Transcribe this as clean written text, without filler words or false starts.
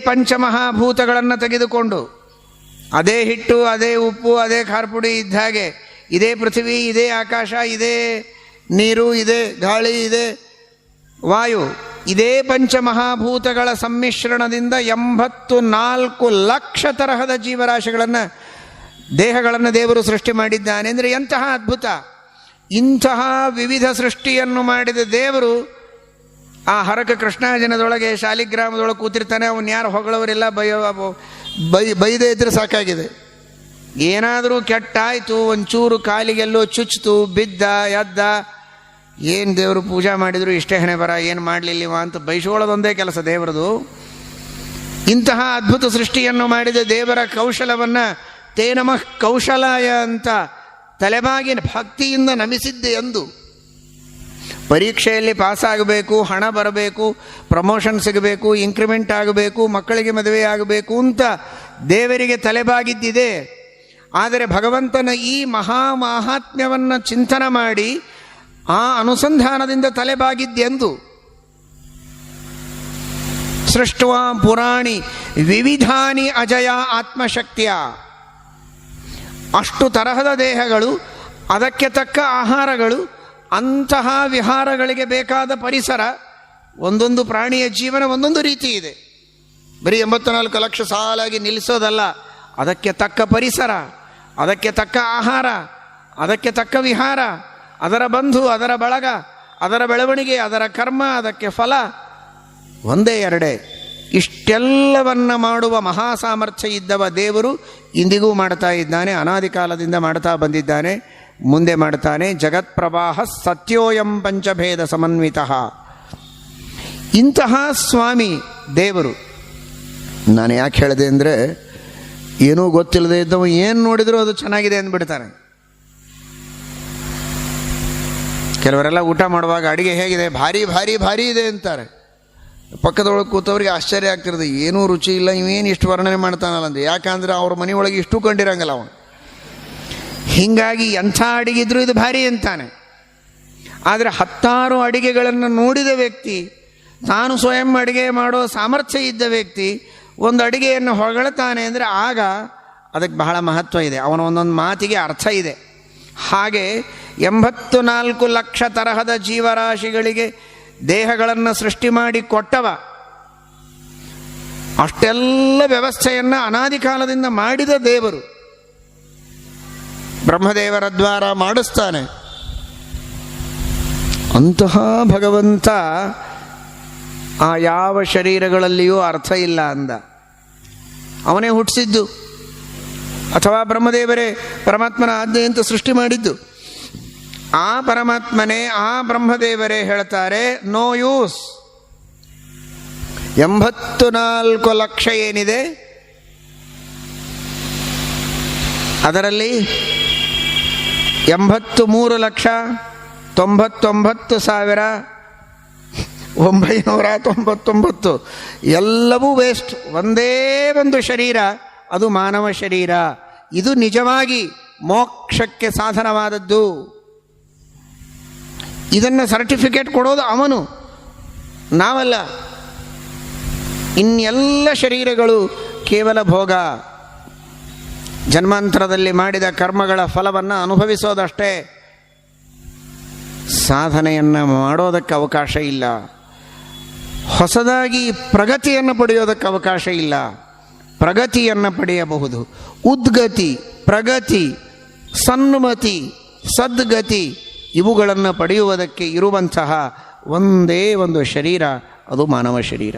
ಪಂಚಮಹಾಭೂತಗಳನ್ನು ತೆಗೆದುಕೊಂಡು, ಅದೇ ಹಿಟ್ಟು, ಅದೇ ಉಪ್ಪು, ಅದೇ ಖಾರಪುಡಿ ಇದ್ದ ಹಾಗೆ ಇದೇ ಪೃಥ್ವಿ, ಇದೇ ಆಕಾಶ, ಇದೇ ನೀರು, ಇದೇ ಗಾಳಿ, ಇದೇ ವಾಯು, ಇದೇ ಪಂಚಮಹಾಭೂತಗಳ ಸಮ್ಮಿಶ್ರಣದಿಂದ 84 ಲಕ್ಷ ತರಹದ ಜೀವರಾಶಿಗಳನ್ನು, ದೇಹಗಳನ್ನು ದೇವರು ಸೃಷ್ಟಿ ಮಾಡಿದ್ದಾನೆ. ಅಂದರೆ ಎಂತಹ ಅದ್ಭುತ! ಇಂತಹ ವಿವಿಧ ಸೃಷ್ಟಿಯನ್ನು ಮಾಡಿದ ದೇವರು ಆ ಹರಕ ಕೃಷ್ಣಾಜನದೊಳಗೆ ಶಾಲಿಗ್ರಾಮದೊಳಗೆ ಕೂತಿರ್ತಾನೆ. ಅವನು ಯಾರು ಹೊಗಳವರೆಲ್ಲ ಬೈದೇ ಇದ್ರೆ ಸಾಕಾಗಿದೆ. ಏನಾದರೂ ಕೆಟ್ಟಾಯಿತು, ಒಂಚೂರು ಕಾಲಿಗೆಲ್ಲೋ ಚುಚ್ಚಿತು, ಬಿದ್ದ ಎದ್ದ, ಏನು ದೇವರು ಪೂಜಾ ಮಾಡಿದ್ರು ಇಷ್ಟೇ ಹಣೆ ಬರ, ಏನು ಮಾಡಲಿಲ್ಲವ ಅಂತ ಬೈಸ್ಕೊಳ್ಳೋದೊಂದೇ ಕೆಲಸ ದೇವರದು. ಇಂತಹ ಅದ್ಭುತ ಸೃಷ್ಟಿಯನ್ನು ಮಾಡಿದ ದೇವರ ಕೌಶಲವನ್ನು ತೇ ನಮಃ ಕೌಶಲಾಯ ಅಂತ ತಲೆಬಾಗಿ ಭಕ್ತಿಯಿಂದ ನಮಿಸಿದ್ದೆ ಎಂದು. ಪರೀಕ್ಷೆಯಲ್ಲಿ ಪಾಸಾಗಬೇಕು, ಹಣ ಬರಬೇಕು, ಪ್ರಮೋಷನ್ ಸಿಗಬೇಕು, ಇನ್ಕ್ರಿಮೆಂಟ್ ಆಗಬೇಕು, ಮಕ್ಕಳಿಗೆ ಮದುವೆ ಆಗಬೇಕು ಅಂತ ದೇವರಿಗೆ ತಲೆಬಾಗಿದ್ದಿದೆ. ಆದರೆ ಭಗವಂತನ ಈ ಮಹಾತ್ಮ್ಯವನ್ನು ಚಿಂತನೆ ಮಾಡಿ ಆ ಅನುಸಂಧಾನದಿಂದ ತಲೆಬಾಗಿದ್ದೆಂದು. ಸೃಷ್ಟ್ವಾ ಪುರಾಣಿ ವಿವಿಧಾನಿ ಅಜಯ ಆತ್ಮಶಕ್ತಿಯ. ಅಷ್ಟು ತರಹದ ದೇಹಗಳು, ಅದಕ್ಕೆ ತಕ್ಕ ಆಹಾರಗಳು, ಅಂತಹ ವಿಹಾರಗಳಿಗೆ ಬೇಕಾದ ಪರಿಸರ. ಒಂದೊಂದು ಪ್ರಾಣಿಯ ಜೀವನ ಒಂದೊಂದು ರೀತಿ ಇದೆ. ಬರೀ 84 ಲಕ್ಷ ಸಾಲಾಗಿ ನಿಲ್ಲಿಸೋದಲ್ಲ, ಅದಕ್ಕೆ ತಕ್ಕ ಪರಿಸರ, ಅದಕ್ಕೆ ತಕ್ಕ ಆಹಾರ, ಅದಕ್ಕೆ ತಕ್ಕ ವಿಹಾರ, ಅದರ ಬಂಧು, ಅದರ ಬಳಗ, ಅದರ ಬೆಳವಣಿಗೆ, ಅದರ ಕರ್ಮ, ಅದಕ್ಕೆ ಫಲ. ಒಂದೇ ಎರಡೇ ಇಷ್ಟೆಲ್ಲವನ್ನ ಮಾಡುವ ಮಹಾಸಾಮರ್ಥ್ಯ ಇದ್ದವ ದೇವರು ಇಂದಿಗೂ ಮಾಡ್ತಾ ಇದ್ದಾನೆ. ಅನಾದಿ ಕಾಲದಿಂದ ಮಾಡ್ತಾ ಬಂದಿದ್ದಾನೆ, ಮುಂದೆ ಮಾಡ್ತಾನೆ. ಜಗತ್ಪ್ರವಾಹ ಸತ್ಯೋಯಂ ಪಂಚಭೇದ ಸಮನ್ವಿತ. ಇಂತಹ ಸ್ವಾಮಿ ದೇವರು. ನಾನು ಯಾಕೆ ಹೇಳಿದೆ ಅಂದರೆ, ಏನೂ ಗೊತ್ತಿಲ್ಲದೆ ಇದ್ದವ ಏನು ನೋಡಿದರೂ ಅದು ಚೆನ್ನಾಗಿದೆ ಅಂದ್ಬಿಡ್ತಾನೆ. ಕೆಲವರೆಲ್ಲ ಊಟ ಮಾಡುವಾಗ ಅಡುಗೆ ಹೇಗಿದೆ, ಭಾರಿ ಭಾರಿ ಭಾರಿ ಇದೆ ಅಂತಾರೆ. ಪಕ್ಕದೊಳಗೆ ಕೂತವ್ರಿಗೆ ಆಶ್ಚರ್ಯ ಆಗ್ತಿರೋದು, ಏನೂ ರುಚಿ ಇಲ್ಲ, ಇವೇನು ಇಷ್ಟು ವರ್ಣನೆ ಮಾಡ್ತಾನಲ್ಲ ಅಂತ. ಯಾಕಂದರೆ ಅವ್ರ ಮನೆಯೊಳಗೆ ಇಷ್ಟು ಕಂಡಿರಂಗಲ್ಲ ಅವನು. ಹೀಗಾಗಿ ಎಂಥ ಅಡಿಗಿದ್ರೂ ಇದು ಭಾರಿ ಅಂತಾನೆ. ಆದರೆ 10 ಅಡಿಗೆಗಳನ್ನು ನೋಡಿದ ವ್ಯಕ್ತಿ, ತಾನು ಸ್ವಯಂ ಅಡಿಗೆ ಮಾಡೋ ಸಾಮರ್ಥ್ಯ ಇದ್ದ ವ್ಯಕ್ತಿ ಒಂದು ಅಡಿಗೆಯನ್ನು ಹೊಗಳ್ತಾನೆ ಅಂದರೆ ಆಗ ಅದಕ್ಕೆ ಬಹಳ ಮಹತ್ವ ಇದೆ. ಅವನ ಒಂದೊಂದು ಮಾತಿಗೆ ಅರ್ಥ ಇದೆ. ಹಾಗೆ 84 ಲಕ್ಷ ತರಹದ ಜೀವರಾಶಿಗಳಿಗೆ ದೇಹಗಳನ್ನು ಸೃಷ್ಟಿ ಮಾಡಿ ಕೊಟ್ಟವ, ಅಷ್ಟೆಲ್ಲ ವ್ಯವಸ್ಥೆಯನ್ನು ಅನಾದಿ ಕಾಲದಿಂದ ಮಾಡಿದ ದೇವರು ಬ್ರಹ್ಮದೇವರ ದ್ವಾರ ಮಾಡಿಸ್ತಾನೆ. ಅಂತಹ ಭಗವಂತ ಆ ಯಾವ ಶರೀರಗಳಲ್ಲಿಯೂ ಅರ್ಥ ಇಲ್ಲ ಅಂದ. ಅವನೇ ಹುಟ್ಟಿಸಿದ್ದು ಅಥವಾ ಬ್ರಹ್ಮದೇವರೇ ಪರಮಾತ್ಮನ ಆಜ್ಞೆಯಂತ ಸೃಷ್ಟಿ ಮಾಡಿದ್ದು. ಆ ಪರಮಾತ್ಮನೇ, ಆ ಬ್ರಹ್ಮದೇವರೇ ಹೇಳ್ತಾರೆ, ನೋ ಯೂಸ್. 84 ಲಕ್ಷ ಏನಿದೆ ಅದರಲ್ಲಿ 83,99,999 ಎಲ್ಲವೂ ವೇಸ್ಟ್. ಒಂದೇ ಒಂದು ಶರೀರ, ಅದು ಮಾನವ ಶರೀರ. ಇದು ನಿಜವಾಗಿ ಮೋಕ್ಷಕ್ಕೆ ಸಾಧನವಾದದ್ದು. ಇದನ್ನು ಸರ್ಟಿಫಿಕೇಟ್ ಕೊಡೋದು ಅವನು, ನಾವಲ್ಲ. ಇನ್ನೆಲ್ಲ ಶರೀರಗಳು ಕೇವಲ ಭೋಗ, ಜನ್ಮಾಂತರದಲ್ಲಿ ಮಾಡಿದ ಕರ್ಮಗಳ ಫಲವನ್ನು ಅನುಭವಿಸೋದಷ್ಟೇ. ಸಾಧನೆಯನ್ನು ಮಾಡೋದಕ್ಕೆ ಅವಕಾಶ ಇಲ್ಲ. ಹೊಸದಾಗಿ ಪ್ರಗತಿಯನ್ನು ಪಡೆಯೋದಕ್ಕೆ ಅವಕಾಶ ಇಲ್ಲ. ಪ್ರಗತಿಯನ್ನು ಪಡೆಯಬಹುದು. ಉದ್ಗತಿ, ಪ್ರಗತಿ, ಸನ್ಮತಿ, ಸದ್ಗತಿ ಇವುಗಳನ್ನು ಪಡೆಯುವುದಕ್ಕೆ ಇರುವಂತಹ ಒಂದೇ ಒಂದು ಶರೀರ, ಅದು ಮಾನವ ಶರೀರ.